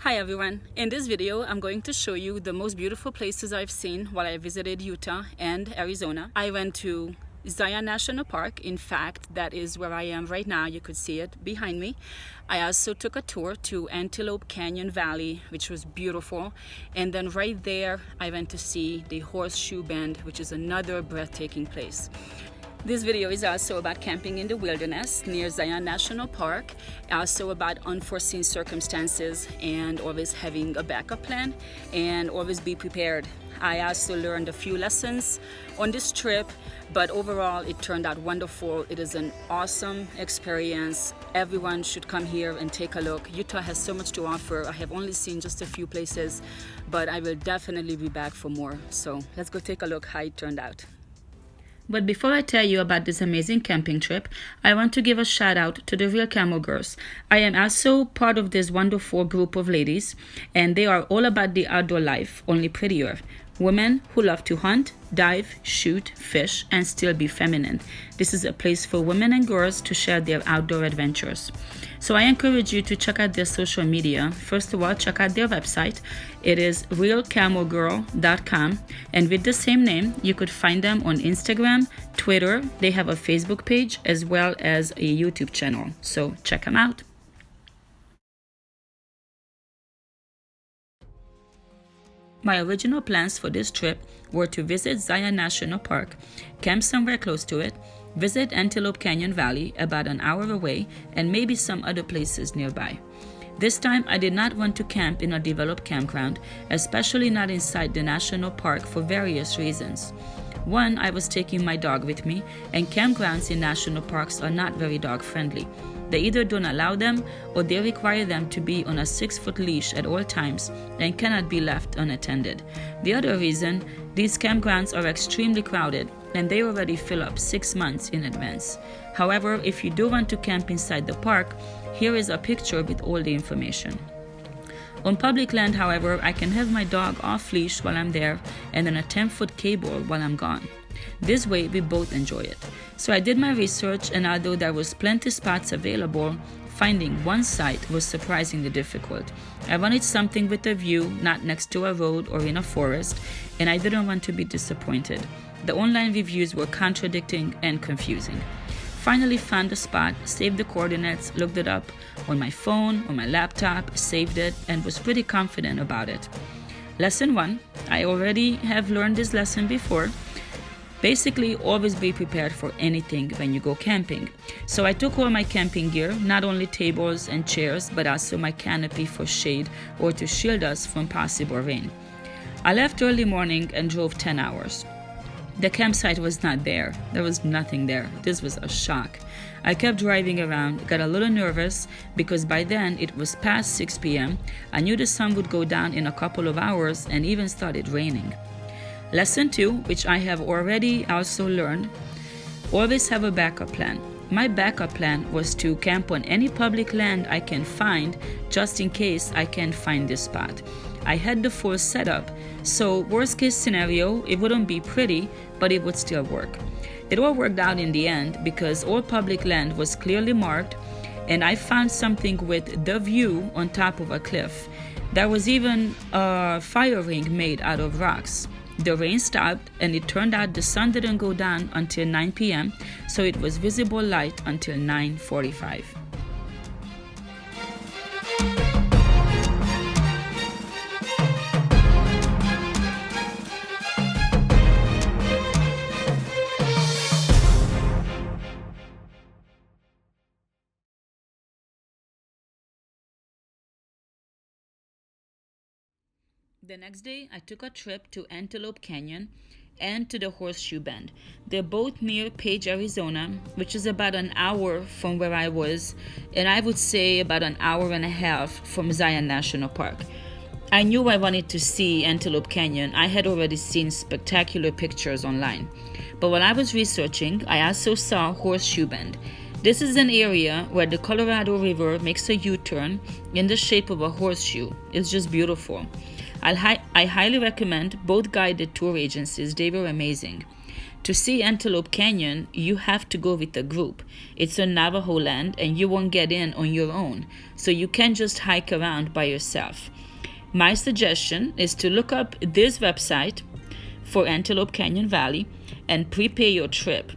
Hi everyone, in this video I'm going to show you the most beautiful places I've seen while I visited Utah and Arizona. I went to Zion National Park. In fact, that is where I am right now. You could see it behind me. I also took a tour to Antelope Canyon Valley, which was beautiful, and then right there I went to see the Horseshoe Bend, which is another breathtaking place. This video is also about camping in the wilderness near Zion National Park, also about unforeseen circumstances and always having a backup plan and always be prepared. I also learned a few lessons on this trip, but overall it turned out wonderful. It is an awesome experience. Everyone should come here and take a look. Utah has so much to offer. I have only seen just a few places, but I will definitely be back for more. So let's go take a look how it turned out. But before I tell you about this amazing camping trip, I want to give a shout out to the Real Camel Girls. I am also part of this wonderful group of ladies, and they are all about the outdoor life, only prettier. Women who love to hunt, dive, shoot, fish, and still be feminine. This is a place for women and girls to share their outdoor adventures. So I encourage you to check out their social media. First of all, check out their website. It is realcamelgirl.com, and with the same name, you could find them on Instagram, Twitter. They have a Facebook page as well as a YouTube channel. So check them out. My original plans for this trip were to visit Zion National Park, camp somewhere close to it, visit Antelope Canyon Valley about an hour away, and maybe some other places nearby. This time I did not want to camp in a developed campground, especially not inside the national park for various reasons. One, I was taking my dog with me, and campgrounds in national parks are not very dog friendly. They either don't allow them or they require them to be on a 6-foot leash at all times and cannot be left unattended. The other reason, these campgrounds are extremely crowded and they already fill up 6 months in advance. However, if you do want to camp inside the park, here is a picture with all the information. On public land, however, I can have my dog off leash while I'm there and on a 10-foot cable while I'm gone. This way, we both enjoy it. So I did my research, and although there was plenty spots available, finding one site was surprisingly difficult. I wanted something with a view, not next to a road or in a forest, and I didn't want to be disappointed. The online reviews were contradicting and confusing. Finally found the spot, saved the coordinates, looked it up on my phone, on my laptop, saved it, and was pretty confident about it. Lesson 1. I already have learned this lesson before. Basically, always be prepared for anything when you go camping. So I took all my camping gear, not only tables and chairs, but also my canopy for shade or to shield us from possible rain. I left early morning and drove 10 hours. The campsite was not there. There was nothing there. This was a shock. I kept driving around, got a little nervous because by then it was past 6 p.m. I knew the sun would go down in a couple of hours and even started raining. Lesson 2, which I have already also learned, always have a backup plan. My backup plan was to camp on any public land I can find just in case I can't find this spot. I had the full setup, so worst case scenario, it wouldn't be pretty, but it would still work. It all worked out in the end because all public land was clearly marked, and I found something with the view on top of a cliff. There was even a fire ring made out of rocks. The rain stopped, and it turned out the sun didn't go down until 9 p.m., so it was visible light until 9:45. The next day, I took a trip to Antelope Canyon and to the Horseshoe Bend. They're both near Page, Arizona, which is about an hour from where I was, and I would say about an hour and a half from Zion National Park. I knew I wanted to see Antelope Canyon. I had already seen spectacular pictures online. But when I was researching, I also saw Horseshoe Bend. This is an area where the Colorado River makes a U-turn in the shape of a horseshoe. It's just beautiful. I highly recommend both guided tour agencies. They were amazing. To see Antelope Canyon, you have to go with a group. It's on Navajo land and you won't get in on your own, so you can't just hike around by yourself. My suggestion is to look up this website for Antelope Canyon Valley and prepay your trip.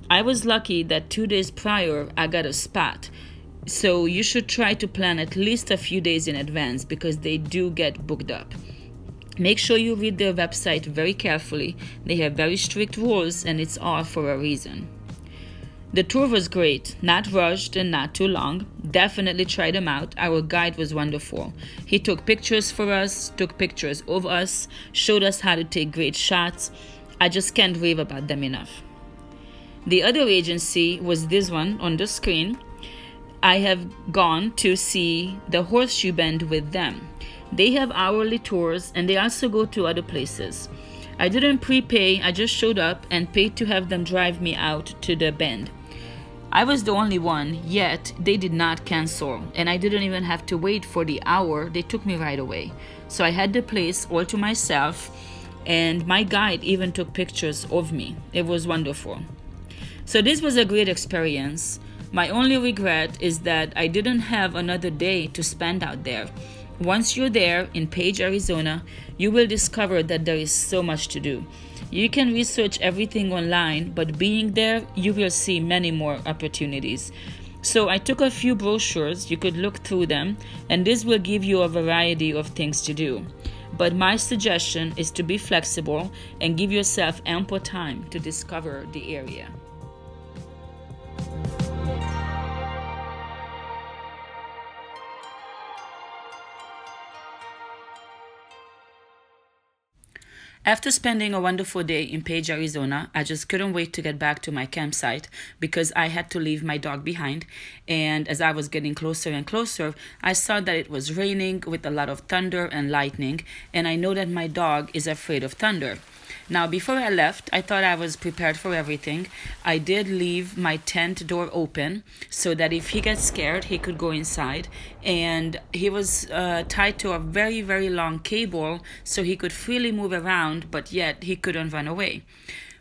I was lucky that 2 days prior I got a spot, so you should try to plan at least a few days in advance because they do get booked up. Make sure you read their website very carefully. They have very strict rules and it's all for a reason. The tour was great, not rushed and not too long. Definitely try them out. Our guide was wonderful. He took pictures for us, took pictures of us, showed us how to take great shots. I just can't rave about them enough. The other agency was this one on the screen. I have gone to see the Horseshoe Bend with them. They have hourly tours and they also go to other places. I didn't prepay, I just showed up and paid to have them drive me out to the bend. I was the only one, yet they did not cancel, and I didn't even have to wait for the hour. They took me right away. So I had the place all to myself, and my guide even took pictures of me. It was wonderful. So this was a great experience. My only regret is that I didn't have another day to spend out there. Once you're there in Page, Arizona, you will discover that there is so much to do. You can research everything online, but being there, you will see many more opportunities. So I took a few brochures, you could look through them, and this will give you a variety of things to do. But my suggestion is to be flexible and give yourself ample time to discover the area. After spending a wonderful day in Page, Arizona, I just couldn't wait to get back to my campsite because I had to leave my dog behind. And as I was getting closer and closer, I saw that it was raining with a lot of thunder and lightning, and I know that my dog is afraid of thunder. Now, before I left, I thought I was prepared for everything. I did leave my tent door open so that if he gets scared, he could go inside. And he was tied to a very, very long cable so he could freely move around, but yet he couldn't run away.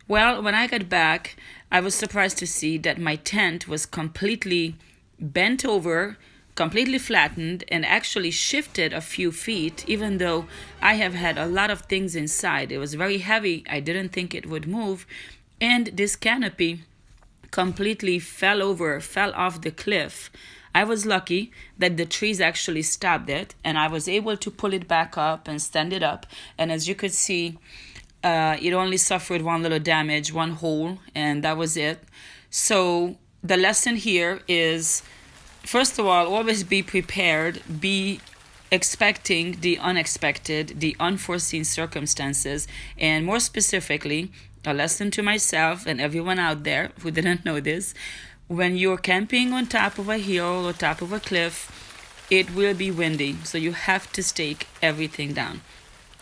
Well, when I got back, I was surprised to see that my tent was completely bent over, completely flattened, and actually shifted a few feet, even though I have had a lot of things inside. It was very heavy. I didn't think it would move. And this canopy completely fell off the cliff. I was lucky that the trees actually stopped it, and I was able to pull it back up and stand it up. And as you could see, it only suffered one little damage, one hole, and that was it. So the lesson here is, first of all, always be prepared, be expecting the unexpected, the unforeseen circumstances, and more specifically, a lesson to myself and everyone out there who didn't know this, when you're camping on top of a hill or top of a cliff, it will be windy, so you have to stake everything down.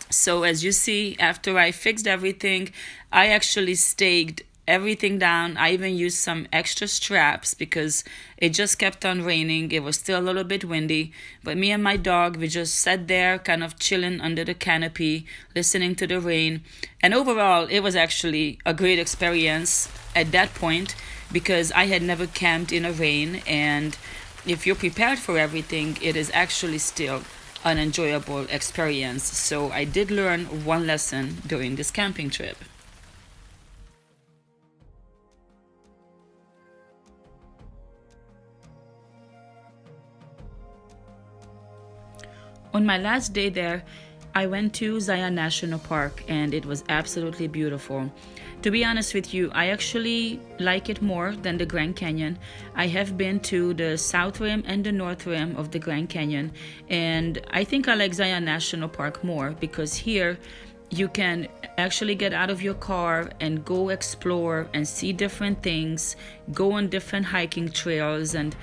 So as you see, after I fixed everything, I actually staked everything down. I even used some extra straps because it just kept on raining. It was still a little bit windy, but me and my dog, we just sat there kind of chilling under the canopy, listening to the rain. And overall, it was actually a great experience at that point because I had never camped in a rain, and if you're prepared for everything, it is actually still an enjoyable experience. So I did learn one lesson during this camping trip. On my last day there, I went to Zion National Park and it was absolutely beautiful. To be honest with you, I actually like it more than the Grand Canyon. I have been to the South Rim and the North Rim of the Grand Canyon, and I think I like Zion National Park more because here you can actually get out of your car and go explore and see different things, go on different hiking trails, and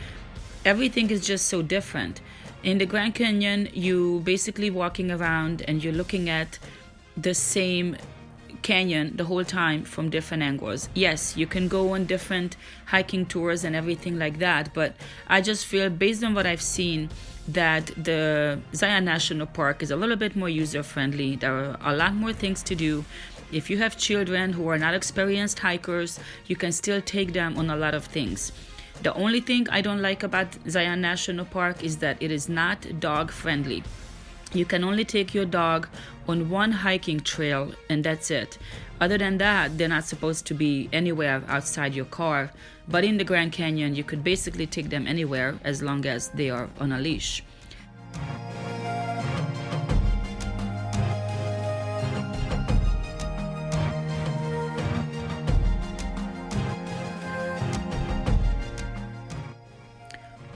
everything is just so different. In the Grand Canyon, you basically walking around and you're looking at the same canyon the whole time from different angles. Yes, you can go on different hiking tours and everything like that, but I just feel, based on what I've seen, that the Zion National Park is a little bit more user-friendly. There are a lot more things to do, If you have children who are not experienced hikers, you can still take them on a lot of things. The only thing I don't like about Zion National Park is that it is not dog friendly. You can only take your dog on one hiking trail and that's it. Other than that, they're not supposed to be anywhere outside your car. But in the Grand Canyon, you could basically take them anywhere as long as they are on a leash.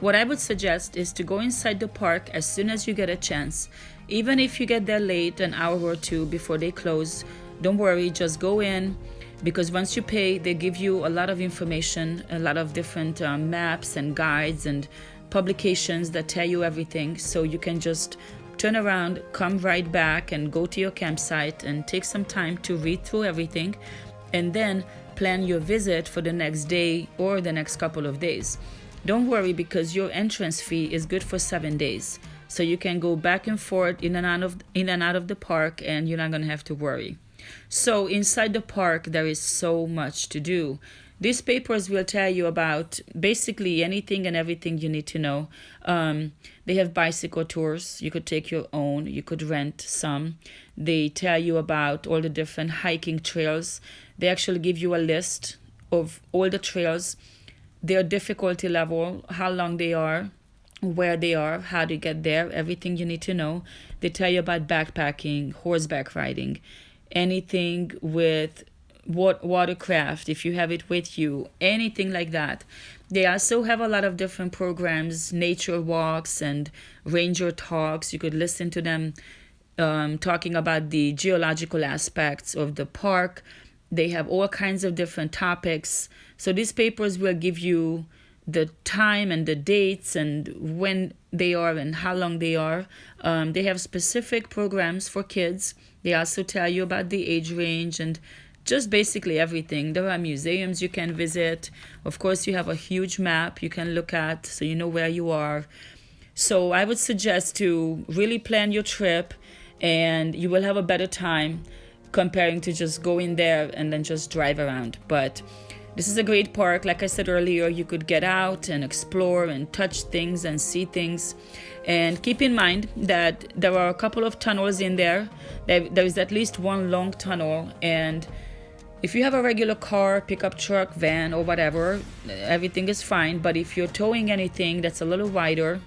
What I would suggest is to go inside the park as soon as you get a chance. Even if you get there late, an hour or two before they close, don't worry, just go in, because once you pay, they give you a lot of information, a lot of different maps and guides and publications that tell you everything. So you can just turn around, come right back and go to your campsite and take some time to read through everything and then plan your visit for the next day or the next couple of days. Don't worry, because your entrance fee is good for 7 days. So you can go back and forth in and out of the park and you're not going to have to worry. So inside the park, there is so much to do. These papers will tell you about basically anything and everything you need to know. They have bicycle tours. You could take your own. You could rent some. They tell you about all the different hiking trails. They actually give you a list of all the trails, their difficulty level, how long they are, where they are, how to get there, everything you need to know. They tell you about backpacking, horseback riding, anything with watercraft, if you have it with you, anything like that. They also have a lot of different programs, nature walks and ranger talks. You could listen to them talking about the geological aspects of the park. They have all kinds of different topics. So these papers will give you the time and the dates and when they are and how long they are. They have specific programs for kids. They also tell you about the age range and just basically everything. There are museums you can visit. Of course, you have a huge map you can look at so you know where you are. So I would suggest to really plan your trip and you will have a better time comparing to just going there and then just drive around. But this is a great park. Like I said earlier, you could get out and explore and touch things and see things. And keep in mind that there are a couple of tunnels in there. There is at least one long tunnel. And if you have a regular car, pickup truck, van, or whatever, everything is fine. But if you're towing anything that's a little wider,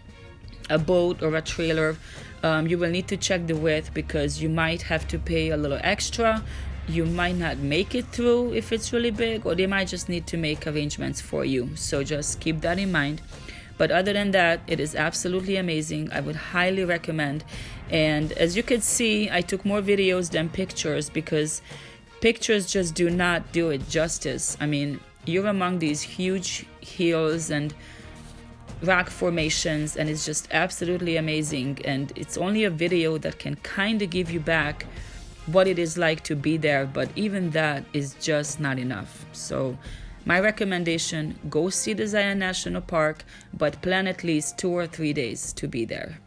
a boat or a trailer, you will need to check the width because you might have to pay a little extra. You might not make it through if it's really big, or they might just need to make arrangements for you. So just keep that in mind. But other than that, it is absolutely amazing. I would highly recommend. And as you can see, I took more videos than pictures because pictures just do not do it justice. I mean, you're among these huge hills and rock formations, and it's just absolutely amazing. And it's only a video that can kind of give you back what it is like to be there, but even that is just not enough. So my recommendation, go see the Zion National Park, but plan at least 2 or 3 days to be there.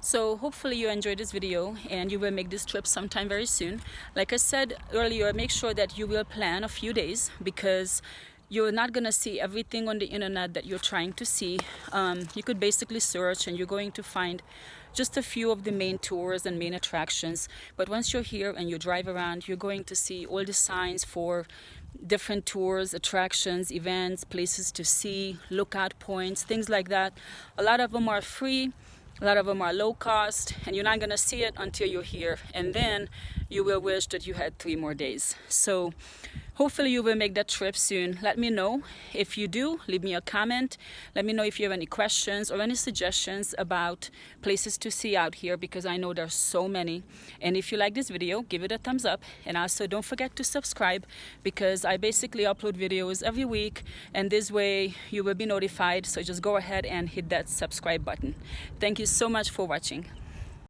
So hopefully you enjoyed this video and you will make this trip sometime very soon. Like I said earlier, make sure that you will plan a few days because you're not going to see everything on the internet that you're trying to see. You could basically search and you're going to find just a few of the main tours and main attractions. But once you're here and you drive around, you're going to see all the signs for different tours, attractions, events, places to see, lookout points, things like that. A lot of them are free. A lot of them are low cost, and you're not going to see it until you're here. And then you will wish that you had 3 more days. So hopefully you will make that trip soon. Let me know. If you do, leave me a comment. Let me know if you have any questions or any suggestions about places to see out here, because I know there's so many. And if you like this video, give it a thumbs up. And also don't forget to subscribe, because I basically upload videos every week, and this way you will be notified. So just go ahead and hit that subscribe button. Thank you so much for watching.